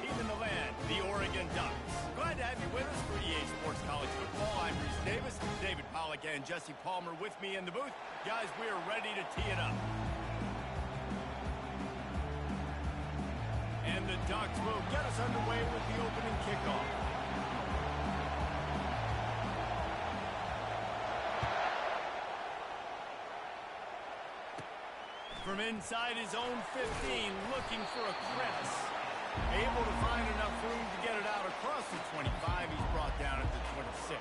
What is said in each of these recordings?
team in the land, the Oregon Ducks. Glad to have you with us for EA Sports College Football. I'm Reese Davis, David Pollack and Jesse Palmer with me in the booth. Guys, we are ready to tee it up. And the Ducks will get us underway with the opening kickoff. From inside his own 15, looking for a crevice. Able to find enough room to get it out across the 25. He's brought down at the 26.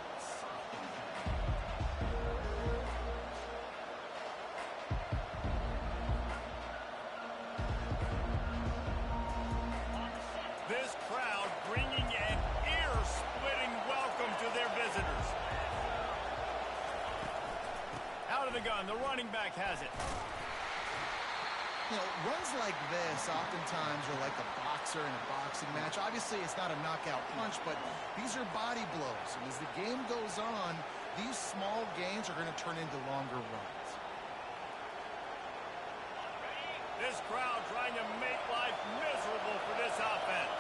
This crowd bringing an ear-splitting welcome to their visitors. Out of the gun, the running back has it. You know, runs like this oftentimes are like a boxer in a boxing match. Obviously, it's not a knockout punch, but these are body blows. And as the game goes on, these small gains are going to turn into longer runs. This crowd trying to make life miserable for this offense.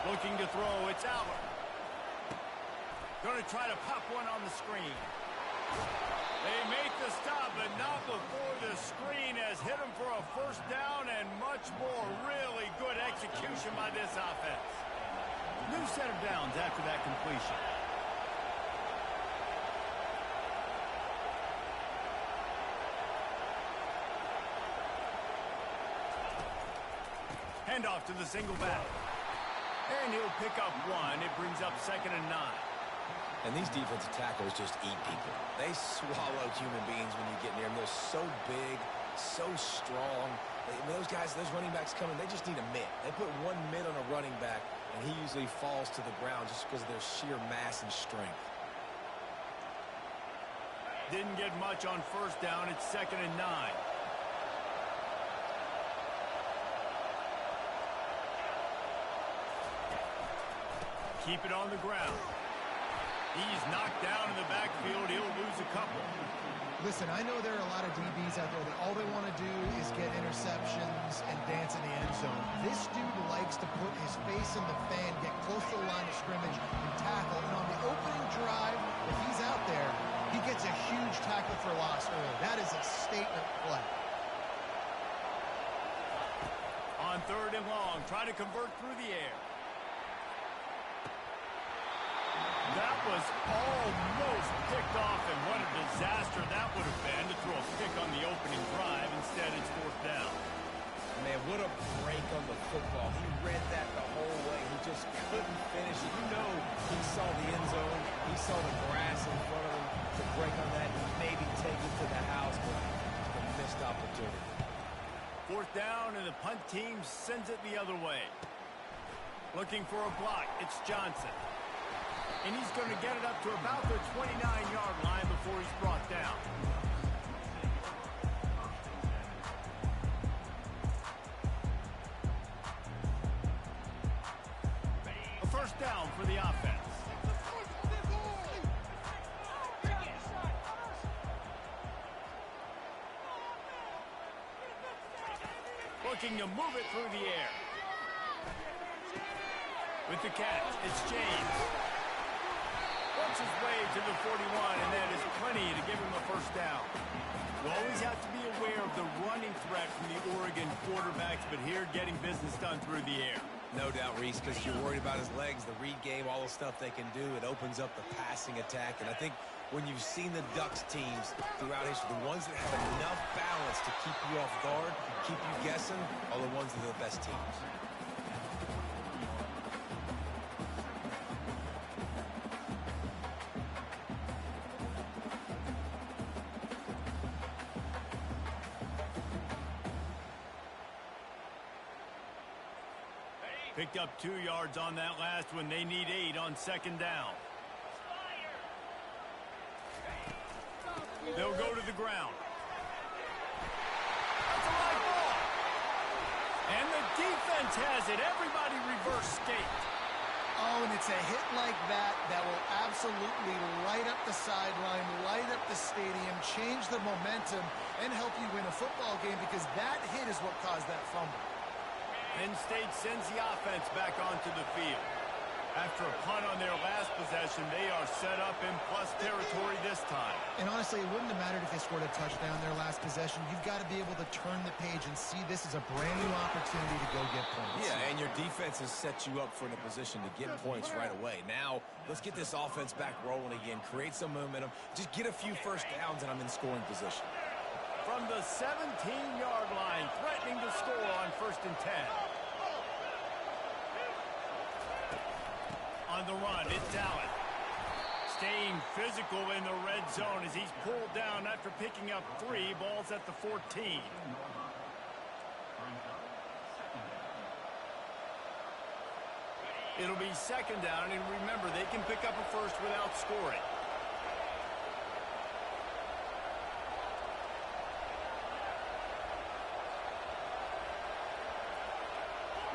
Looking to throw, it's Albert. Going to try to pop one on the screen. They make the stop, but not before the screen has hit them for a first down and much more. Really good execution by this offense. New set of downs after that completion. Handoff to the single back. And he'll pick up one. It brings up 2nd and 9. And these defensive tackles just eat people. They swallow human beings when you get near them. They're so big, so strong. Those guys, those running backs coming, they just need a mid. They put one mid on a running back, and he usually falls to the ground just because of their sheer mass and strength. Didn't get much on first down. It's 2nd and 9. Keep it on the ground. He's knocked down in the backfield. He'll lose a couple. Listen, I know there are a lot of DBs out there that all they want to do is get interceptions and dance in the end zone. This dude likes to put his face in the fan, get close to the line of scrimmage, and tackle. And on the opening drive, if he's out there, he gets a huge tackle for loss early. That is a statement play. On 3rd and long, try to convert through the air. That was almost picked off, and what a disaster that would have been to throw a pick on the opening drive. Instead, it's 4th down. Man, what a break on the football. He read that the whole way. He just couldn't finish it. You know he saw the end zone. He saw the grass in front of him to break on that and maybe take it to the house, but a missed opportunity. 4th down, and the punt team sends it the other way. Looking for a block. It's Johnson. And he's going to get it up to about the 29-yard line before he's brought down. A first down for the offense. Looking to move it through the air. With the catch, it's James. Works his way to the 41, and that is plenty to give him a first down. You always have to be aware of the running threat from the Oregon quarterbacks, but here getting business done through the air. No doubt, Reese, because you're worried about his legs, the read game, all the stuff they can do. It opens up the passing attack, and I think when you've seen the Ducks teams throughout history, the ones that have enough balance to keep you off guard, keep you guessing, are the ones that are the best teams. Picked up 2 yards on that last one. They need 8 on 2nd down. They'll go to the ground. That's a live ball. And the defense has it. Everybody reverse skate. Oh, and it's a hit like that that will absolutely light up the sideline, light up the stadium, change the momentum, and help you win a football game because that hit is what caused that fumble. Penn State sends the offense back onto the field. After a punt on their last possession, they are set up in plus territory this time. And honestly, it wouldn't have mattered if they scored a touchdown their last possession. You've got to be able to turn the page and see this as a brand new opportunity to go get points. Yeah, and your defense has set you up for a position to get points right away. Now, let's get this offense back rolling again, create some momentum, just get a few first downs, and I'm in scoring position. From the 17-yard line, threatening to score on 1st and 10. On the run, it's Allen. Staying physical in the red zone as he's pulled down after picking up 3 balls at the 14. It'll be 2nd down, and remember, they can pick up a first without scoring.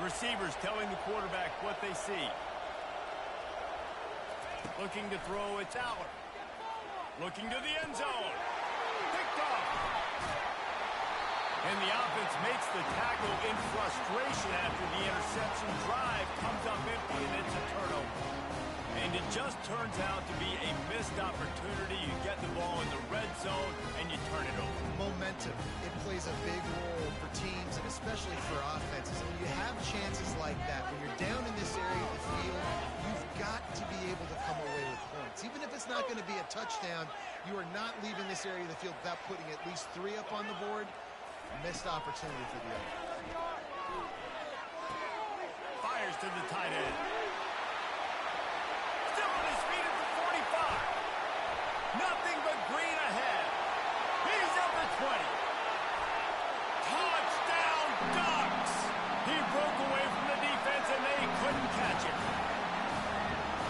Receivers telling the quarterback what they see. Looking to throw, it's Allen. Looking to the end zone. Picked off. And the offense makes the tackle in frustration after the interception. Drive comes up empty, and it's a turnover. And it just turns out to be a missed opportunity. You get the ball in the red zone, and you turn it over. Momentum. It plays a big role for teams and especially for offenses. And when you have chances like that, when you're down in this area of the field, you've got to be able to come away with points. Even if it's not going to be a touchdown, you are not leaving this area of the field without putting at least 3 up on the board. Missed opportunity for the other. Fires to the tight end. Still on his feet at the 45. Nothing but green ahead. He's up at 20. Touchdown, Ducks! He broke away from the defense, and they couldn't catch it.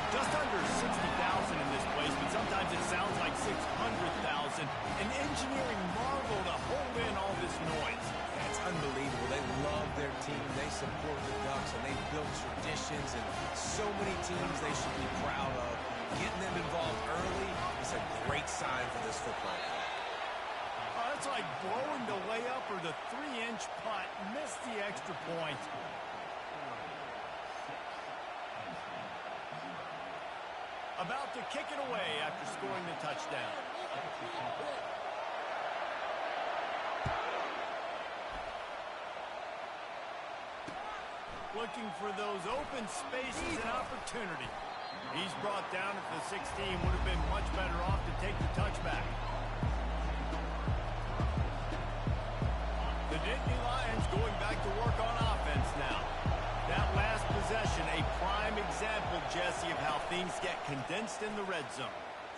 Just under 60,000 in this place, but sometimes it sounds like 600,000. An engineering marvel to hold in all this noise. It's unbelievable. They love their team. They support the Ducks, and they've built traditions, and so many teams they should be proud of. Getting them involved early is a great sign for this football team. Oh, it's like blowing the layup or the 3-inch putt. Missed the extra point. About to kick it away after scoring the touchdown. Looking for those open spaces and opportunity. He's brought down at the 16. Would have been much better off to take the touchback. The Nittany Lions going back to work on offense now. That last possession, a prime example, Jesse, of how things get condensed in the red zone.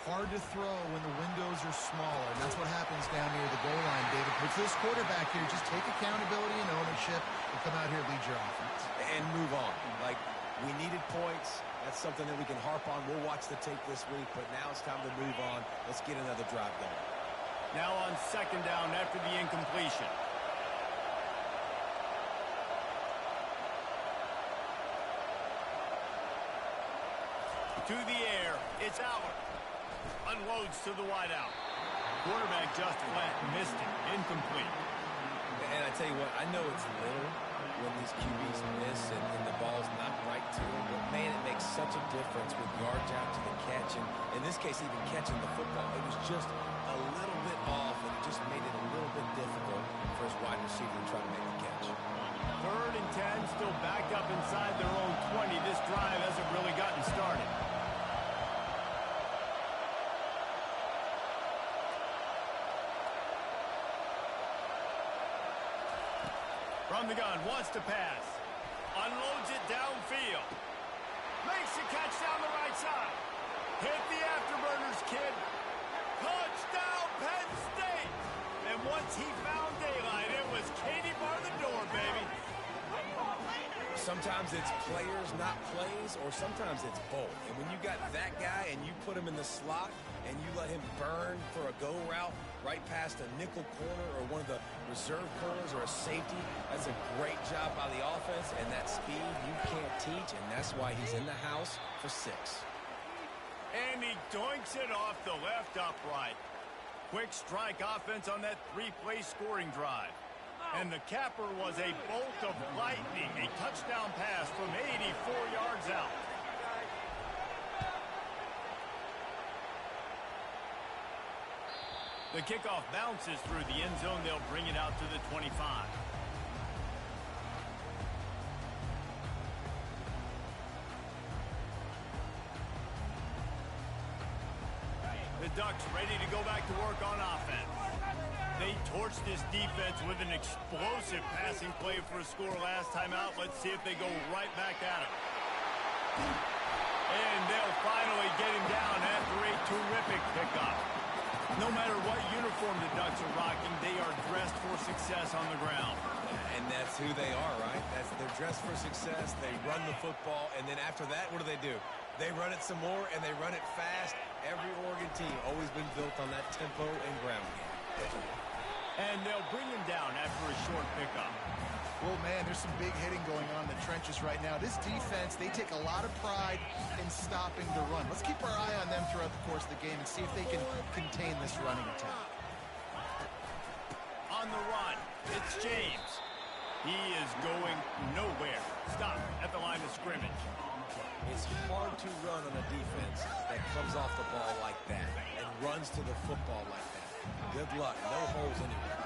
Hard to throw when the windows are smaller, and that's what happens down near the goal line, David. But for this quarterback here, just take accountability and ownership and come out here and lead your offense. And move on. Like, we needed points. That's something that we can harp on. We'll watch the tape this week, but now it's time to move on. Let's get another drive going. Now on 2nd down after the incompletion. To the air, it's Allen. Unloads to the wideout. Quarterback just flat, missed it, incomplete. And I tell you what, I know it's little when these QBs miss and the ball's not right to them, but man, it makes such a difference with yards out to the catch, and in this case, even catching the football. It was just a little bit off, and it just made it a little bit difficult for his wide receiver to try to make the catch. 3rd and 10, still backed up inside their own 20. This drive hasn't really gotten started. From the gun, wants to pass. Unloads it downfield. Makes the catch down the right side. Hit the afterburners, kid. Touchdown, Penn State. And once he found daylight, it was Katie bar the door, baby. Sometimes it's players, not plays, or sometimes it's both. And when you got that guy and you put him in the slot and you let him burn for a go route right past a nickel corner or one of the reserve corners or a safety, that's a great job by the offense, and that speed you can't teach, and that's why he's in the house for 6. And he doinks it off the left upright. Quick strike offense on that 3-play scoring drive. And the capper was a bolt of lightning, a touchdown pass from 84 yards out. The kickoff bounces through the end zone. They'll bring it out to the 25. The Ducks ready to go back to work on offense. They torched this defense with an explosive passing play for a score last time out. Let's see if they go right back at it. And they'll finally get him down after a terrific pickup. No matter what uniform the Ducks are rocking, they are dressed for success on the ground. And that's who they are, right? They're dressed for success. They run the football, and then after that, what do? They run it some more, and they run it fast. Every Oregon team always been built on that tempo and ground game. And they'll bring him down after a short pickup. Well, man, there's some big hitting going on in the trenches right now. This defense, they take a lot of pride in stopping the run. Let's keep our eye on them throughout the course of the game and see if they can contain this running attack. On the run, it's James. He is going nowhere. Stop at the line of scrimmage. It's hard to run on a defense that comes off the ball like that and runs to the football like that. Good luck. No holes anywhere.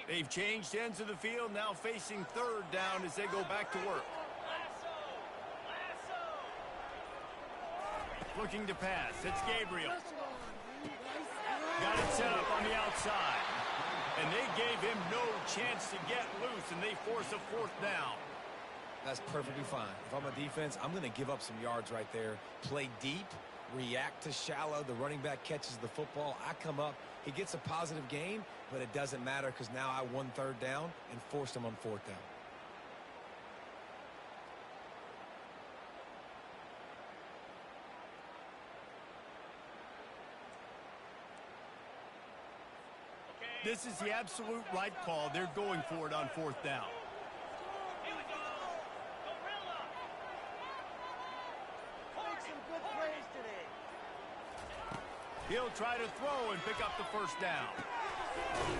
They've changed ends of the field, now facing third down as they go back to work. Looking to pass. It's Gabriel. Got it set up on the outside. And they gave him no chance to get loose, and they force a 4th down. That's perfectly fine. If I'm a defense, I'm going to give up some yards right there. Play deep, react to shallow. The running back catches the football. I come up. He gets a positive gain, but it doesn't matter because now I won 3rd down and forced him on 4th down. This is the absolute right call. They're going for it on 4th down. Here we go. Gorilla. Make some good plays today. He'll try to throw and pick up the 1st down.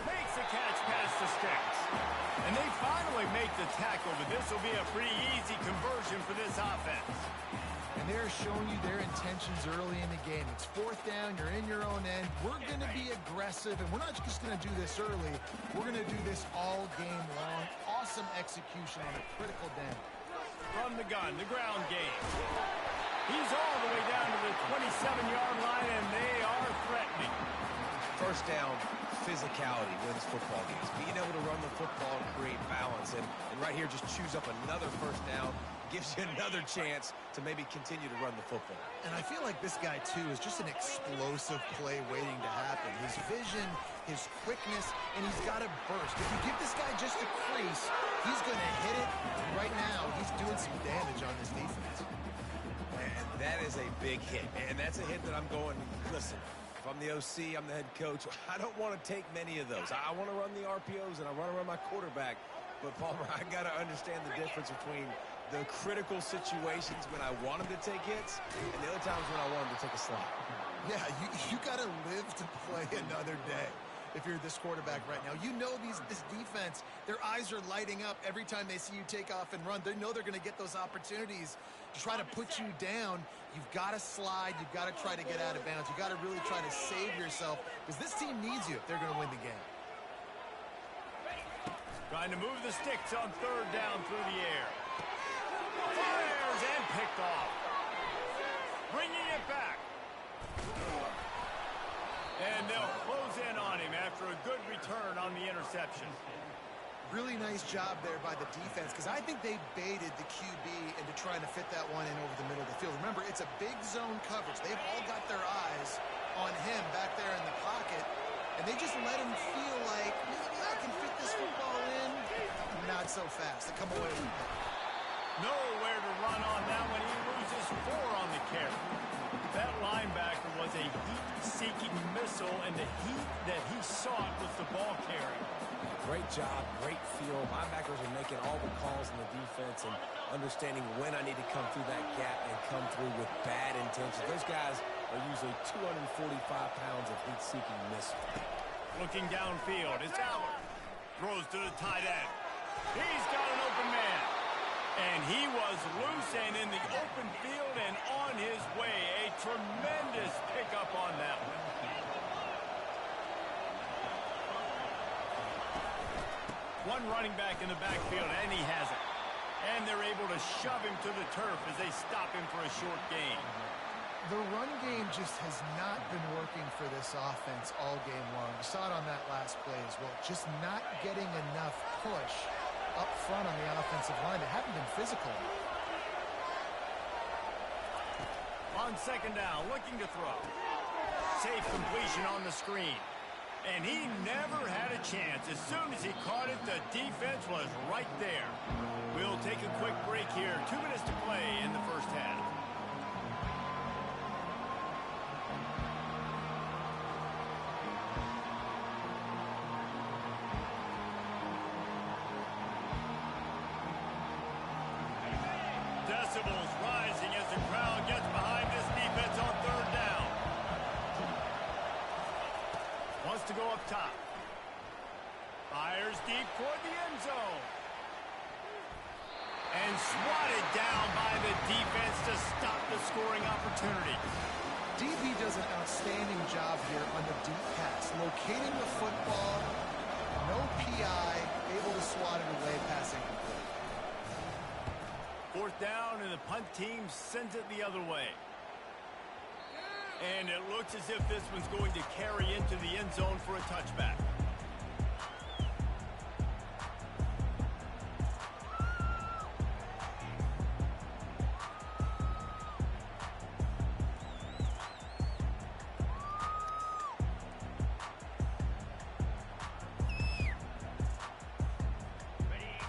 Makes the catch past the sticks. And they finally make the tackle, but this will be a pretty easy conversion for this offense. And they're showing you their intentions early in the game. It's 4th down, you're in your own end. We're going to be aggressive, and we're not just going to do this early. We're going to do this all game long. Awesome execution on a critical down. From the gun, the ground game. He's all the way down to the 27-yard line, and they are threatening. 1st down, physicality wins football games. Being able to run the football and create balance. And right here, just choose up another 1st down. Gives you another chance to maybe continue to run the football. And I feel like this guy, too, is just an explosive play waiting to happen. His vision, his quickness, and he's got a burst. If you give this guy just a crease, he's going to hit it. Right now, he's doing some damage on this defense. And that is a big hit. And that's a hit that I'm going, listen, if I'm the OC, I'm the head coach, I don't want to take many of those. I want to run the RPOs, and I want to run my quarterback. But, Palmer, I got to understand the difference between the critical situations when I want him to take hits and the other times when I want him to take a slide. Yeah, you got to live to play another day if you're this quarterback right now. You know this defense, their eyes are lighting up every time they see you take off and run. They know they're going to get those opportunities to try to put you down. You've got to slide. You've got to try to get out of bounds. You've got to really try to save yourself because this team needs you if they're going to win the game. Trying to move the sticks on third down through the air. Fires and picked off. Bringing it back. And they'll close in on him after a good return on the interception. Really nice job there by the defense, because I think they baited the QB into trying to fit that one in over the middle of the field. Remember, it's a big zone coverage. They've all got their eyes on him back there in the pocket, and they just let him feel like, maybe I can fit this football in. Not so fast. They come away with it. Nowhere to run on that one. He loses 4 on the carry. That linebacker was a heat-seeking missile, and the heat that he sought was the ball carry. Great job, great feel. Linebackers are making all the calls in the defense and understanding when I need to come through that gap and come through with bad intentions. Those guys are usually 245 pounds of heat-seeking missile. Looking downfield, it's Howard. Throws to the tight end. He's got an open man. And he was loose and in the open field and on his way. A tremendous pickup on that one. One running back in the backfield, and he has it. And they're able to shove him to the turf as they stop him for a short gain. The run game just has not been working for this offense all game long. You saw it on that last play as well. Just not getting enough push up front on the offensive line. They haven't been physical. On second down, looking to throw. Safe completion on the screen. And he never had a chance. As soon as he caught it, the defense was right there. We'll take a quick break here. 2 minutes to play in the first half. Decibels rising as the crowd gets behind this defense on third down. Wants to go up top. Fires deep toward the end zone. And swatted down by the defense to stop the scoring opportunity. DB does an outstanding job here on the deep pass. Locating the football, no PI, able to swat it away, passing complete. Fourth down, and the punt team sends it the other way. And it looks as if this one's going to carry into the end zone for a touchback.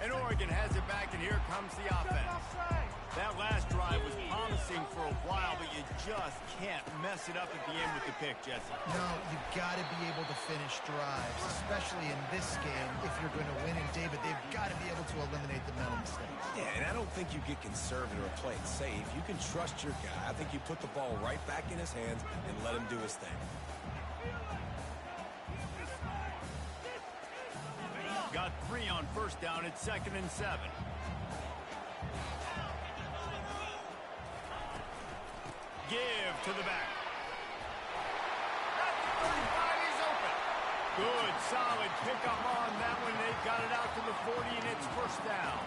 And Oregon has it back, and here comes the offense. That last drive was promising for a while, but you just can't mess it up at the end with the pick, Jesse. No, you've got to be able to finish drives, especially in this game if you're going to win. And, David, they've got to be able to eliminate the mental mistakes. Yeah, and I don't think you get conservative or play it safe. You can trust your guy. I think you put the ball right back in his hands and let him do his thing. Got 3 on first down. It's 2nd and 7. Give to the back. At the 35, he's open. Good, solid pickup on that one. They've got it out to the 40, and it's first down.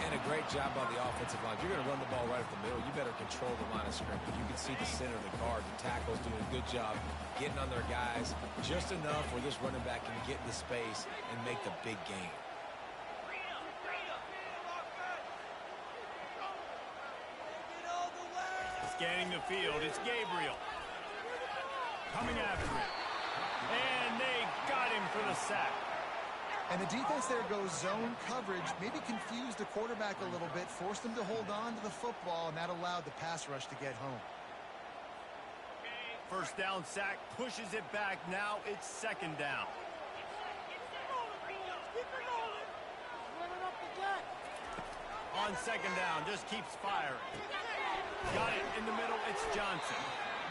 And a great job on the offensive line. If you're going to run the ball right up the middle, you better control the line of scrimmage. You can see the center of the guard. The tackle's doing a good job getting on their guys just enough where this running back can get in the space and make the big game. Scanning the field, it's Gabriel. Coming after him. And they got him for the sack. And the defense there goes zone coverage, maybe confused the quarterback a little bit, forced him to hold on to the football, and that allowed the pass rush to get home. First down sack, pushes it back. Now it's 2nd down. On 2nd down, just keeps firing. Got it in the middle, it's Johnson.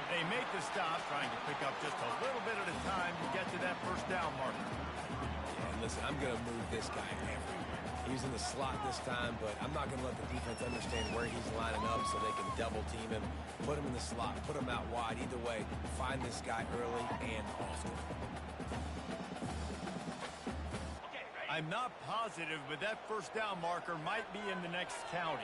They make the stop, trying to pick up just a little bit at a time to get to that first down marker. Yeah, and listen, I'm going to move this guy everywhere. He's in the slot this time, but I'm not going to let the defense understand where he's lining up so they can double team him, put him in the slot, put him out wide. Either way, find this guy early and often. I'm not positive, but that first down marker might be in the next county.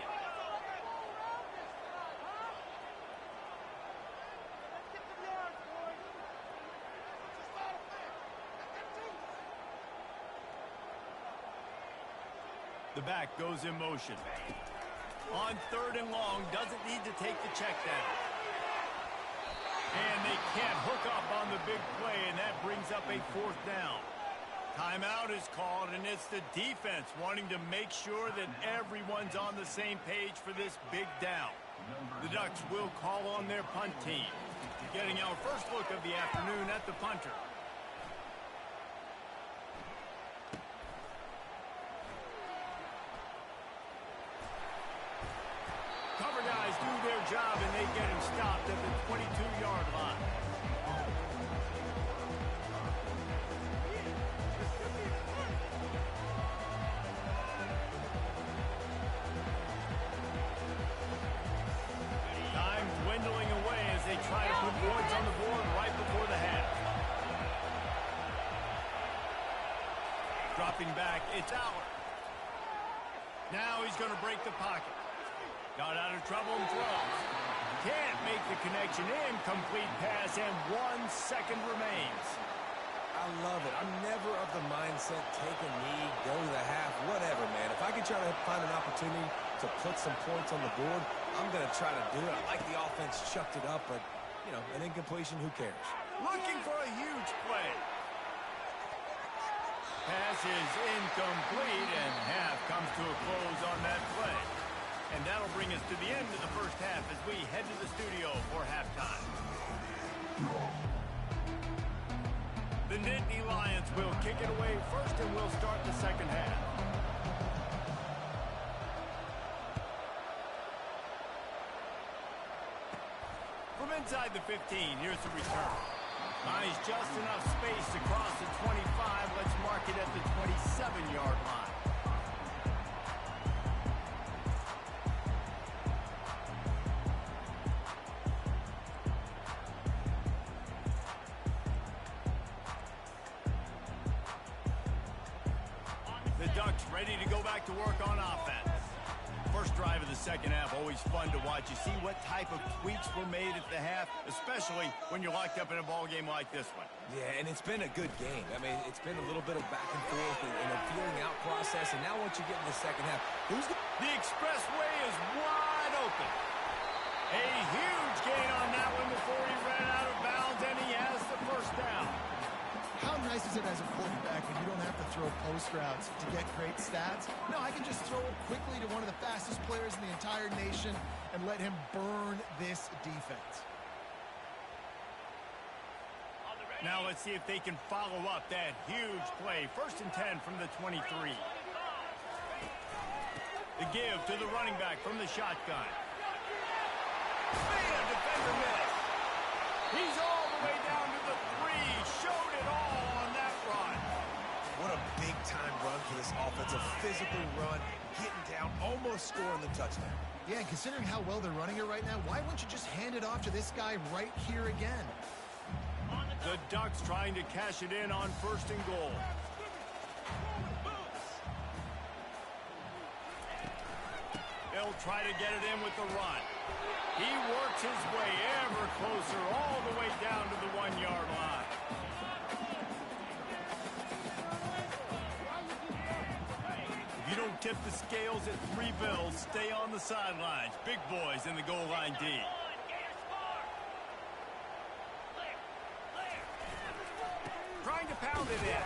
The back goes in motion. On 3rd and long, doesn't need to take the check down. And they can't hook up on the big play, and that brings up a 4th down. Timeout is called, and it's the defense wanting to make sure that everyone's on the same page for this big down. The Ducks will call on their punt team. Getting our first look of the afternoon at the punter. Cover guys do their job, and they get him stopped at the 22-yard line. Time dwindling away as they try to put points on the board right before the half. Dropping back, it's Aller. Now he's going to break the pocket. Got out of trouble and throws. Can't make the connection. Incomplete pass, and 1 second remains. I love it. I'm never of the mindset, take a knee, go to the half, whatever, man. If I can try to find an opportunity to put some points on the board, I'm going to try to do it. I like the offense chucked it up, but, you know, an incompletion, who cares? Looking for a huge play. Pass is incomplete, and half comes to a close on that play. And that'll bring us to the end of the first half as we head to the studio for halftime. The Nittany Lions will kick it away first, and we'll start the second half. From inside the 15, here's the return. Finds just enough space to cross the 25. Let's mark it at the 27-yard line. The Ducks ready to go back to work on offense. First drive of the second half, always fun to watch. You see what type of tweaks were made at the half, especially when you're locked up in a ball game like this one. Yeah, and it's been a good game. I mean, it's been a little bit of back and forth and a feeling out process, and now once you get in the second half, The expressway is wide open. A huge gain on that one before he ran out of bounds, and he has the first down. How nice is it as a quarterback when you don't have to throw post routes to get great stats? No, I can just throw it quickly to one of the fastest players in the entire nation and let him burn this defense. Now let's see if they can follow up that huge play. 1st and 10 from the 23. The give to the running back from the shotgun. Man, defender missed. He's all the way down to the 3. Showed it all on that run. what a big-time run for this offense. A physical run, getting down, almost scoring the touchdown. Yeah, and considering how well they're running it right now, why wouldn't you just hand it off to this guy right here again? The Ducks trying to cash it in on 1st and goal. They'll try to get it in with the run. He works his way ever closer all the way down to the 1-yard line. If you don't tip the scales at 3 bills, stay on the sidelines. Big boys in the goal line D. Trying to pound it in.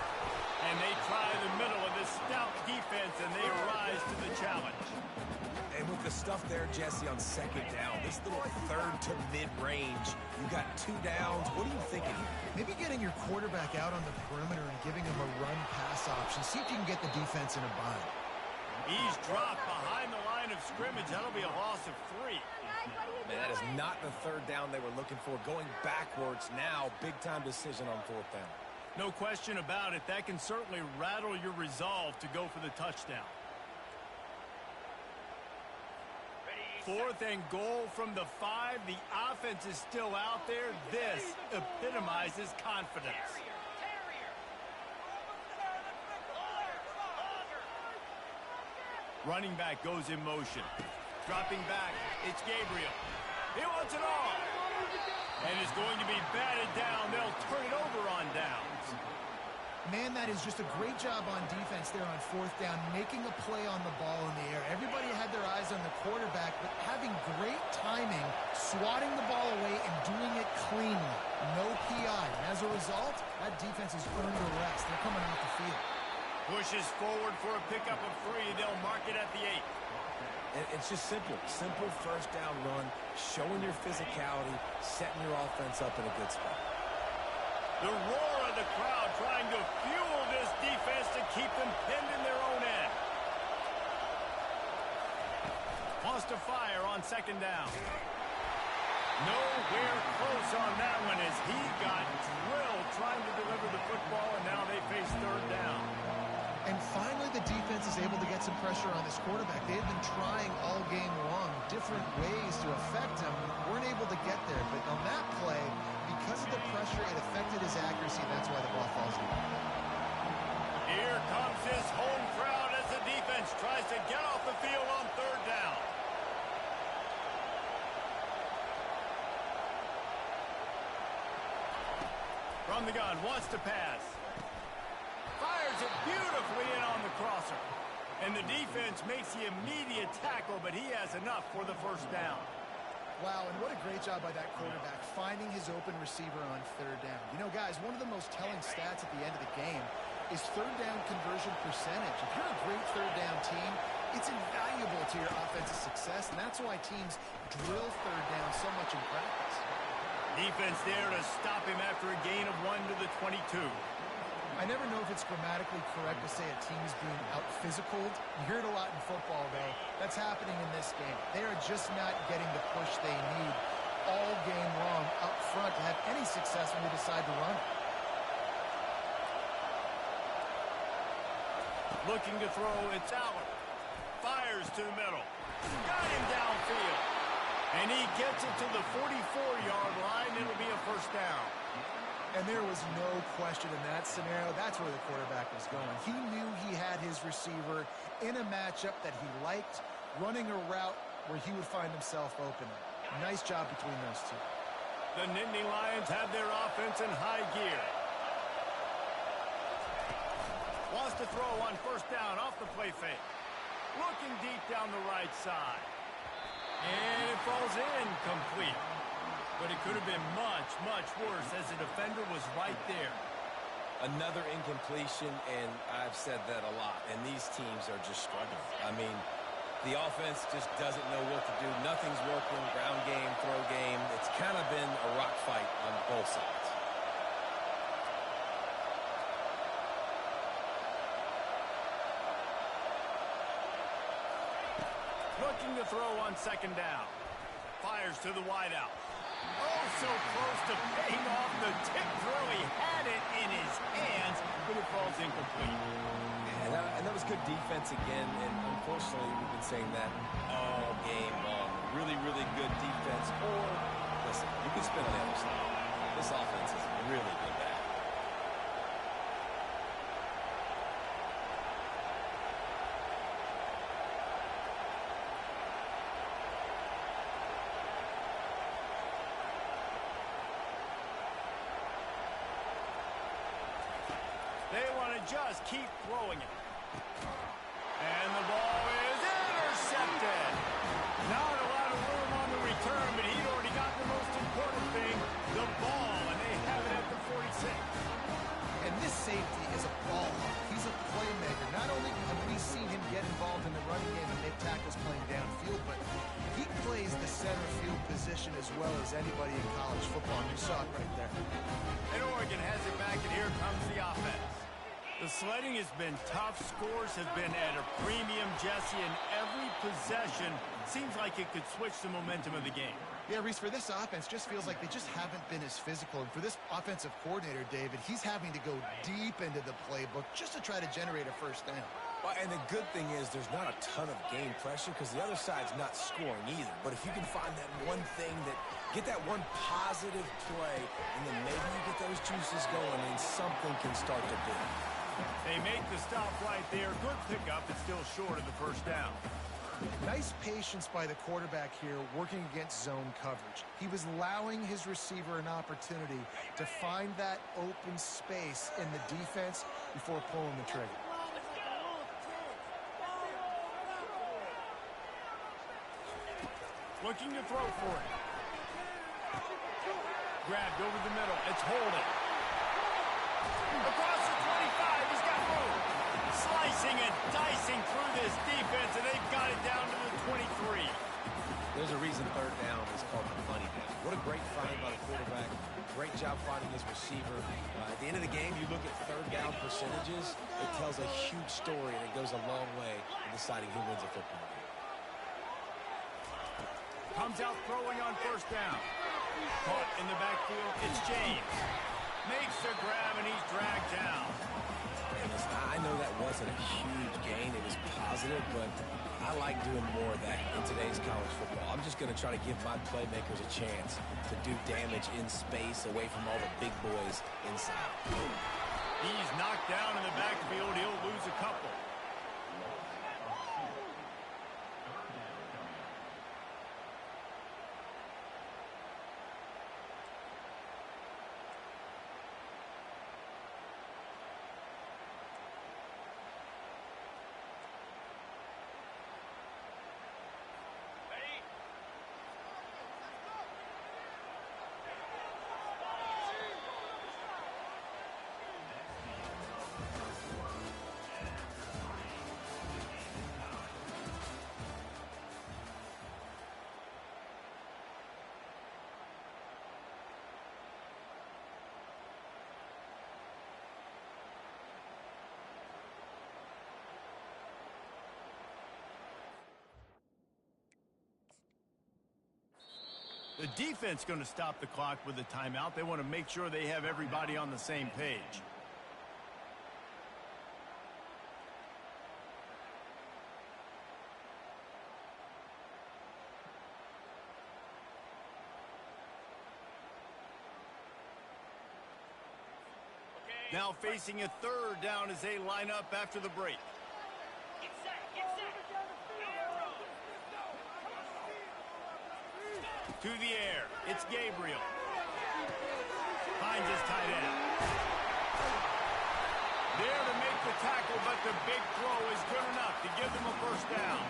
And they try the middle of this stout defense, and they rise to the challenge. And with the stuff there, Jesse, on 2nd down, this little 3rd to mid-range, you got 2 downs. What are you thinking here? Maybe getting your quarterback out on the perimeter and giving him a run-pass option. See if you can get the defense in a bind. He's dropped behind the line of scrimmage. That'll be a loss of 3. Man, that is not the 3rd down they were looking for. Going backwards now, big-time decision on 4th down. No question about it. That can certainly rattle your resolve to go for the touchdown. 4th and goal from the 5. The offense is still out there. This epitomizes confidence. Running back goes in motion. Dropping back, it's Gabriel. He wants it all. And it's going to be batted down. They'll turn it over on downs. Man, that is just a great job on defense there on fourth down, making a play on the ball in the air. Everybody had their eyes on the quarterback, but having great timing, swatting the ball away, and doing it cleanly. No PI. And as a result, that defense has earned a rest. They're coming off the field. Pushes forward for a pickup of 3. They'll mark it at the 8. And it's just simple. Simple first down run, showing your physicality, setting your offense up in a good spot. The roar of the crowd trying to fuel this defense to keep them pinned in their own end. Wants to fire on second down. Nowhere close on that one as he got drilled trying to deliver the football, and now they face third down. And finally, the defense is able to get some pressure on this quarterback. They've been trying all game long different ways to affect him. Weren't able to get there. But on that play, because of the pressure, it affected his accuracy. That's why the ball falls in. Here comes his home crowd as the defense tries to get off the field on third down. From the gun, wants to pass. Fires it beautifully in on the crosser. And the defense makes the immediate tackle, but he has enough for the first down. Wow, and what a great job by that quarterback, finding his open receiver on third down. You know, guys, one of the most telling stats at the end of the game is third down conversion percentage. If you're a great third down team, it's invaluable to your offensive success, and that's why teams drill third down so much in practice. Defense there to stop him after a gain of 1 to the 22. I never know if it's grammatically correct to say a team is being out-physicaled. You hear it a lot in football, though. That's happening in this game. They are just not getting the push they need all game long up front to have any success when they decide to run it. Looking to throw, it's Allen. Fires to the middle. Got him downfield. And he gets it to the 44-yard line. It'll be a first down. And there was no question in that scenario. That's where the quarterback was going. He knew he had his receiver in a matchup that he liked, running a route where he would find himself open. Nice job between those two. The Nittany Lions have their offense in high gear. Wants to throw on first down off the play fake. Looking deep down the right side. And it falls in complete. But it could have been much, much worse as the defender was right there. Another incompletion, and I've said that a lot, and these teams are just struggling. I mean, the offense just doesn't know what to do. Nothing's working, ground game, throw game. It's kind of been a rock fight on both sides. Looking to throw on second down. Fires to the wideout. Oh, so close to paying off the tip throw. He had it in his hands, but it falls incomplete. And that was good defense again, and unfortunately, we've been saying that all game long. Really, really good defense. Or, listen, you can spin on the other side. This offense has really been bad. They want to just keep throwing it. And the ball is intercepted. Not a lot of room on the return, but he'd already got the most important thing, the ball, and they have it at the 46. And this safety is a ball hawk. He's a playmaker. Not only have we seen him get involved in the running game and make tackles playing downfield, but he plays the center field position as well as anybody in college football. You saw it right there. And Oregon has it back, and here comes the offense. The sledding has been tough. Scores have been at a premium, Jesse, and every possession seems like it could switch the momentum of the game. Yeah, Reese, for this offense, just feels like they just haven't been as physical. And for this offensive coordinator, David, he's having to go deep into the playbook just to try to generate a first down. Well, and the good thing is there's not a ton of game pressure because the other side's not scoring either. But if you can find that one thing get that one positive play, and then maybe you get those juices going and something can start to build. They make the stop right there. Good pickup, but still short of the first down. Nice patience by the quarterback here working against zone coverage. He was allowing his receiver an opportunity to find that open space in the defense before pulling the trigger. Looking to throw for it. Grabbed over the middle. It's holding. Across the 25. He's got room. Slicing and dicing through this defense, and they've got it down to the 23. There's a reason third down is called the money down. What a great find by the quarterback. Great job finding his receiver. At the end of the game, you look at third down percentages. It tells a huge story, and it goes a long way in deciding who wins a football game. Comes out throwing on first down. Caught in the backfield. It's James. Makes the grab, and he's dragged down. And listen, I know that wasn't a huge gain. It was positive, but I like doing more of that in today's college football. I'm just going to try to give my playmakers a chance to do damage in space away from all the big boys inside. He's knocked down in the backfield. He'll lose a couple. The defense going to stop the clock with a timeout. They want to make sure they have everybody on the same page. Now facing a third down as they line up after the break. Get set, get set. To the air. It's Gabriel. Finds his tight end. There to make the tackle, but the big throw is good enough to give them a first down.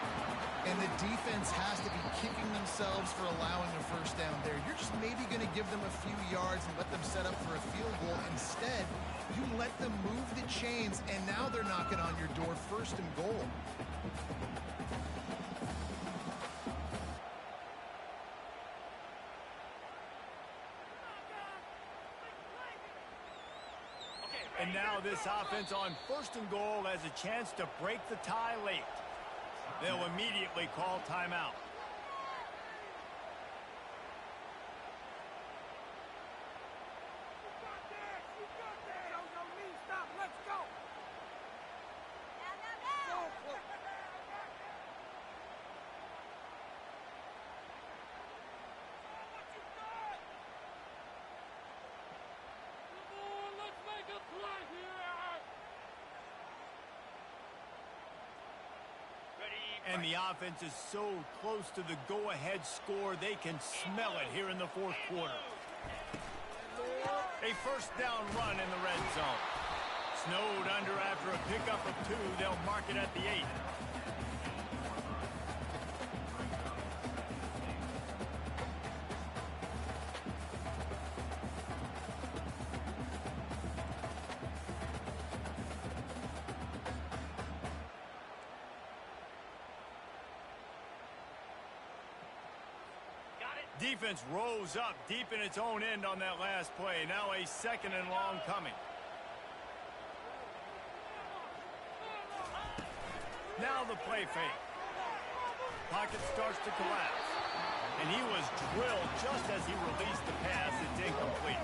And the defense has to be kicking themselves for allowing a first down there. You're just maybe going to give them a few yards and let them set up for a field goal. Instead, you let them move the chains, and now they're knocking on your door first and goal. And now this offense on first and goal has a chance to break the tie late. They'll immediately call timeout. And the offense is so close to the go-ahead score, they can smell it here in the fourth quarter. A first down run in the red zone. Snowed under after a pickup of 2. They'll mark it at the 8. Defense rose up deep in its own end on that last play. Now a second and long coming. Now the play fake. Pocket starts to collapse. And he was drilled just as he released the pass. It's incomplete.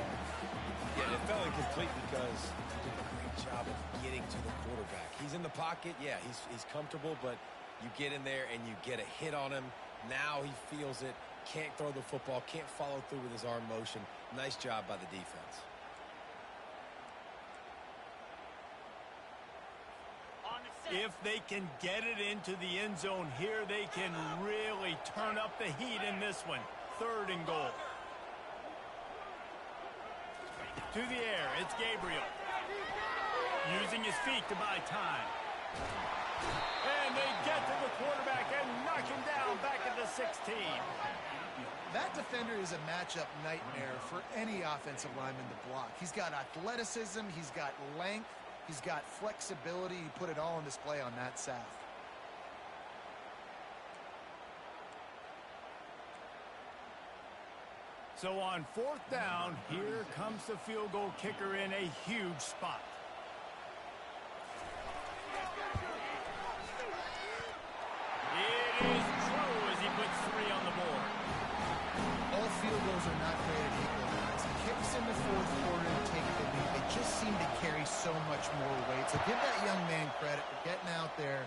Yeah, it felt incomplete because he did a great job of getting to the quarterback. He's in the pocket. Yeah, he's comfortable, but you get in there and you get a hit on him. Now he feels it. Can't throw the football, can't follow through with his arm motion. Nice job by the defense. If they can get it into the end zone here, they can really turn up the heat in this one. 3rd and goal. To the air, it's Gabriel. Using his feet to buy time. And they get to the quarterback and knock him down back at the 16. That defender is a matchup nightmare for any offensive lineman to block. He's got athleticism, he's got length, he's got flexibility. He put it all on display on that sack. So on 4th down, here comes the field goal kicker in a huge spot. It is true as he puts 3 on the board. All field goals are not created equal, guys. Kicks in the 4th quarter to take the lead. They just seem to carry so much more weight. So give that young man credit for getting out there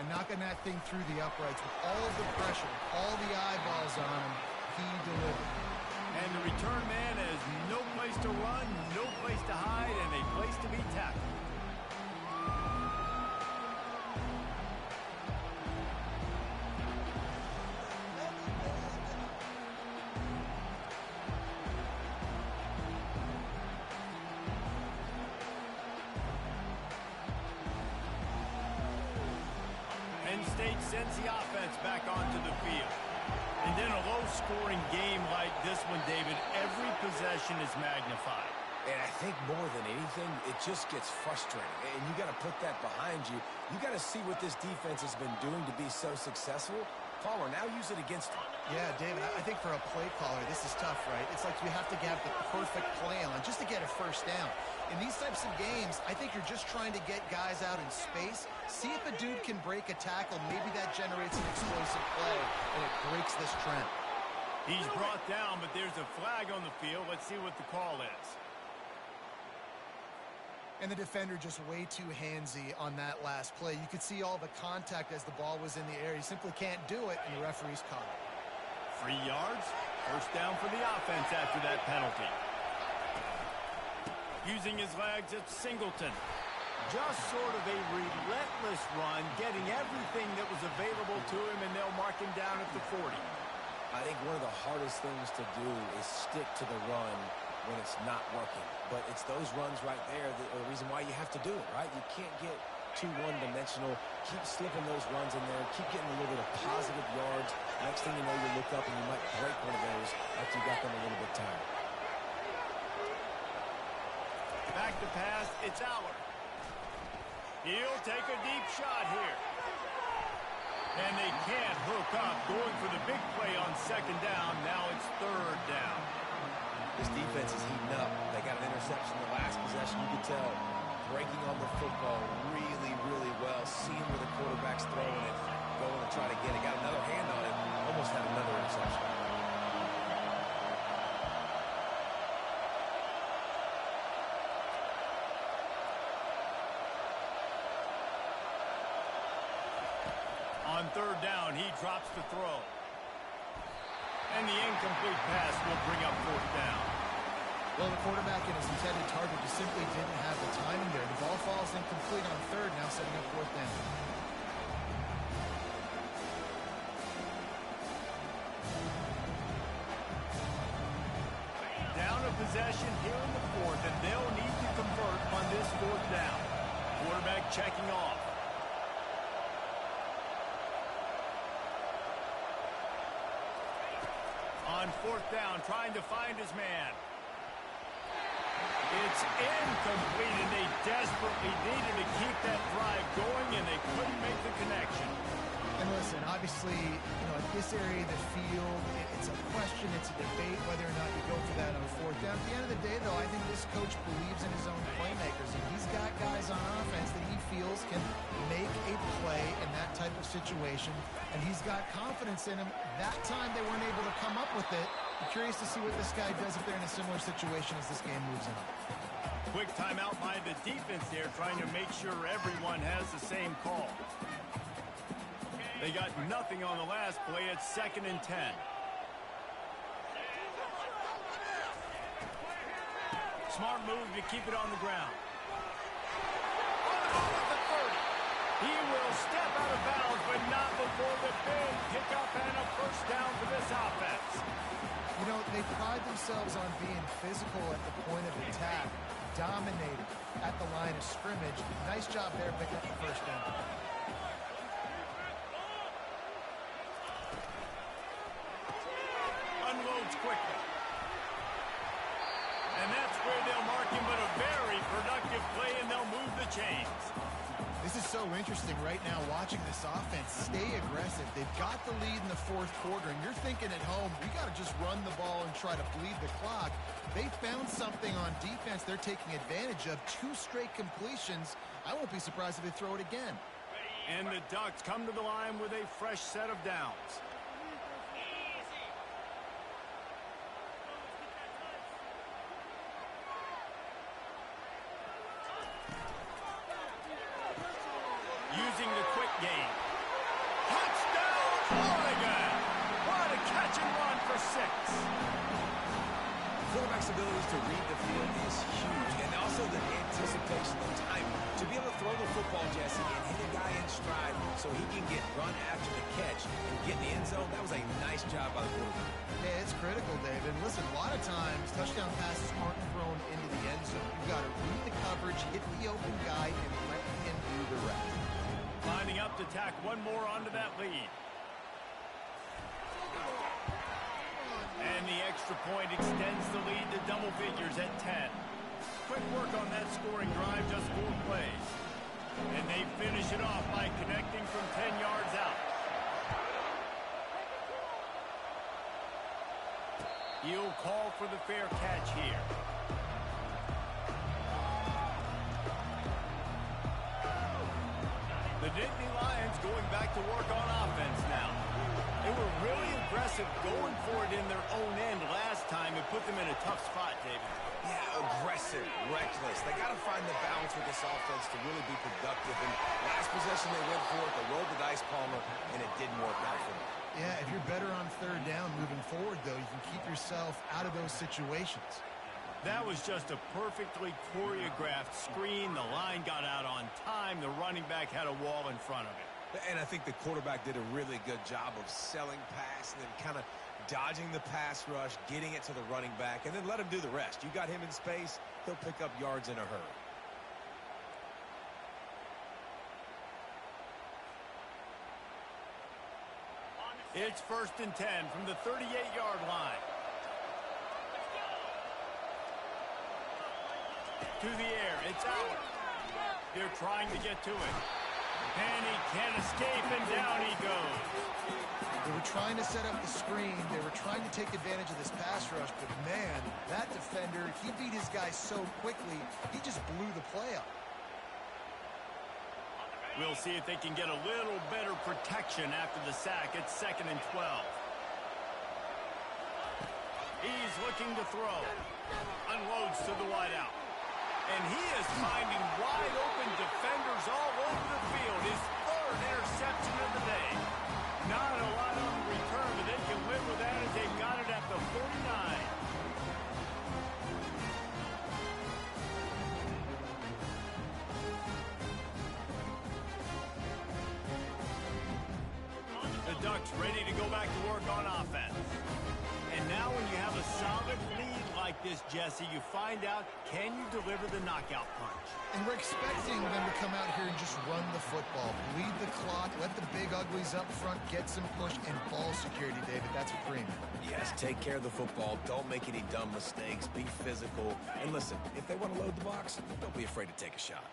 and knocking that thing through the uprights with all of the pressure, all the eyeballs on him. He delivered. And the return man has no place to run, no place to hide, and a place to be tackled. Penn State sends the offense back onto the field. And in a low-scoring game like this one, David, every possession is magnified. And I think more than anything, it just gets frustrating. And you got to put that behind you. You got to see what this defense has been doing to be so successful. Palmer, now use it against him. Yeah, David, I think for a play caller, this is tough, right? It's like you have to have the perfect play on just to get a first down. In these types of games, I think you're just trying to get guys out in space, see if a dude can break a tackle. Maybe that generates an explosive play, and it breaks this trend. He's brought down, but there's a flag on the field. Let's see what the call is. And the defender just way too handsy on that last play. You could see all the contact as the ball was in the air. He simply can't do it, and the referee's caught it. 3 yards, first down for the offense after that penalty. Using his legs, it's Singleton. Just sort of a relentless run, getting everything that was available to him, and they'll mark him down at the 40. I think one of the hardest things to do is stick to the run when it's not working. But it's those runs right there that are the reason why you have to do it, right? You can't get too one-dimensional. Keep slipping those runs in there. Keep getting a little bit of positive yards. Next thing you know, you look up and you might break one of those after you got them a little bit tired. Back to pass, it's Aller. He'll take a deep shot here. And they can't hook up, going for the big play on 2nd down. Now it's 3rd down. This defense is heating up. They got an interception in the last possession. You can tell breaking on the football really, really well. Seeing where the quarterback's throwing it, going to try to get it. Got another hand on it. Almost had another interception. On 3rd down, he drops the throw. And the incomplete pass will bring up 4th down. Well, the quarterback and his intended target just simply didn't have the timing there. The ball falls incomplete on 3rd, now setting up 4th down. Down a possession here in the 4th, and they'll need to convert on this 4th down. Quarterback checking off. On 4th down, trying to find his man. It's incomplete, and they desperately needed to keep that drive going, and they couldn't make the connection. And listen, obviously, at this area of the field, it's a question, it's a debate whether or not you go for that on 4th down. At the end of the day, though, I think this coach believes in his own playmakers, and he's got guys on offense that he feels can make a play in that type of situation, and he's got confidence in him. That time they weren't able to come up with it. I'm curious to see what this guy does if they're in a similar situation as this game moves on. Quick timeout by the defense there, trying to make sure everyone has the same call. They got nothing on the last play. It's 2nd and 10. Smart move to keep it on the ground. On the ball at the 30. He will step out of bounds, but not before the big pickup and a first down for this offense. You know, they pride themselves on being physical at the point of attack, dominating at the line of scrimmage. Nice job there picking up the first down. Unloads quickly. And that's where they'll mark him, but a very productive play, and they'll move the chains. This is so interesting right now watching this offense stay aggressive. They've got the lead in the fourth quarter, and you're thinking at home, we got to just run the ball and try to bleed the clock. They found something on defense they're taking advantage of. 2 straight completions. I won't be surprised if they throw it again. And the Ducks come to the line with a fresh set of downs. Using the quick game. Touchdown, Oregon! What a catch and run for 6. Quarterback's abilities to read the field is huge, and also the anticipation and timing. To be able to throw the football, Jesse, and hit a guy in stride so he can get run after the catch and get in the end zone, that was a nice job by the quarterback. Yeah, it's critical, David. Listen, a lot of times touchdown passes aren't thrown into the end zone. You've got to read the coverage, hit the open guy, and let him do the rest. Lining up to tack one more onto that lead. And the extra point extends the lead to double figures at 10. Quick work on that scoring drive, just 4 plays. And they finish it off by connecting from 10 yards out. He'll call for the fair catch here. The Nittany Lions going back to work on offense now. They were really aggressive going for it in their own end last time and put them in a tough spot, David. Yeah, aggressive, reckless. They got to find the balance with this offense to really be productive. And last possession they went for it, they rolled the dice, Palmer, and it didn't work out for them. Yeah, if you're better on third down moving forward, though, you can keep yourself out of those situations. That was just a perfectly choreographed screen. The line got out on time. The running back had a wall in front of it. And I think the quarterback did a really good job of selling pass and then kind of dodging the pass rush, getting it to the running back, and then let him do the rest. You got him in space, he'll pick up yards in a hurry. It's 1st and 10 from the 38-yard line. To the air, it's out. They're trying to get to it. And he can't escape, and down he goes. They were trying to set up the screen. They were trying to take advantage of this pass rush, but man, that defender, he beat his guy so quickly, he just blew the play up. We'll see if they can get a little better protection after the sack. It's 2nd and 12. He's looking to throw. Unloads to the wideout. And he is finding wide open defenders all over the field. His 3rd interception of the day. Not a lot on the return, but they can live with that as they've got it at the 49. The Ducks ready to go back to work on offense. And now when you have a solid lead like this, Jesse, you find out, can you deliver the knockout punch? And we're expecting them to come out here and just run the football, bleed the clock, let the big uglies up front get some push and ball security, David. That's a premium. Yes, take care of the football. Don't make any dumb mistakes. Be physical. And listen, if they want to load the box, don't be afraid to take a shot.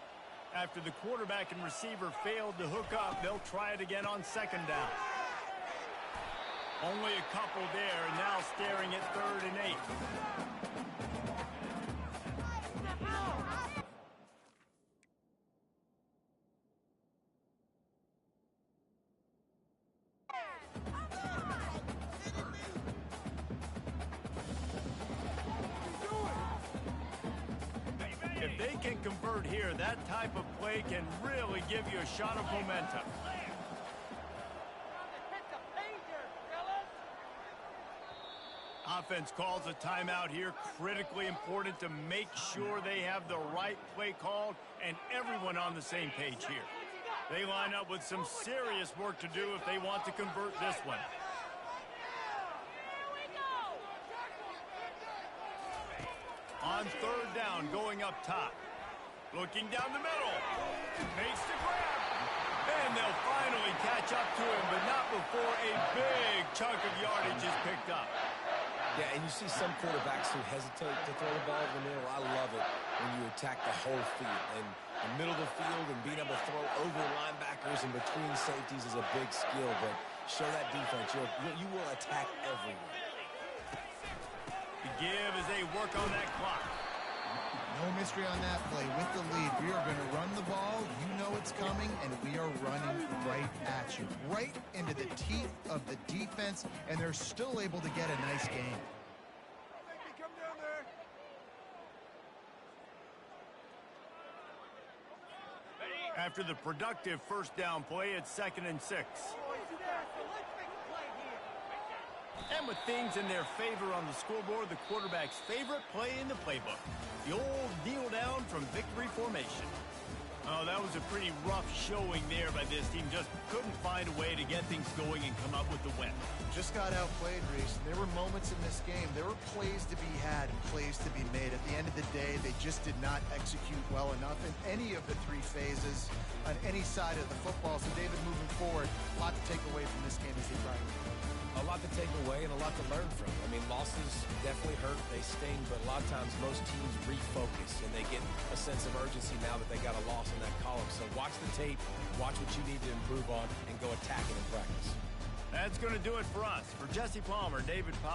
After the quarterback and receiver failed to hook up, they'll try it again on 2nd down. Only a couple there, and now staring at 3rd and 8. If they can convert here, that type of play can really give you a shot of momentum. Offense calls a timeout here. Critically important to make sure they have the right play called and everyone on the same page here. They line up with some serious work to do if they want to convert this one. On third down, going up top. Looking down the middle. Makes the grab. And they'll finally catch up to him, but not before a big chunk of yardage is picked up. Yeah, and you see some quarterbacks who hesitate to throw the ball in the middle. I love it when you attack the whole field. And the middle of the field and being able to throw over linebackers and between safeties is a big skill. But show that defense. You will attack everywhere. The give as they work on that clock. No mystery on that play. With the lead, we are going to run the ball. You know it's coming, and we are running right at you. Right into the teeth of the defense, and they're still able to get a nice game. Come down there. After the productive first down play, it's 2nd and 6. And with things in their favor on the scoreboard, the quarterback's favorite play in the playbook. The old kneel down from victory formation. Oh, that was a pretty rough showing there by this team. Just couldn't find a way to get things going and come up with the win. Just got outplayed, Reese. There were moments in this game. There were plays to be had and plays to be made. At the end of the day, they just did not execute well enough in any of the three phases on any side of the football. So, David, moving forward, a lot to take away from this game as they try. A lot to take away and a lot to learn from. I mean, losses definitely hurt. They sting, but a lot of times most teams refocus and they get a sense of urgency now that they got a loss in that column. So watch the tape, watch what you need to improve on, and go attack it in practice. That's going to do it for us. For Jesse Palmer, David Powell.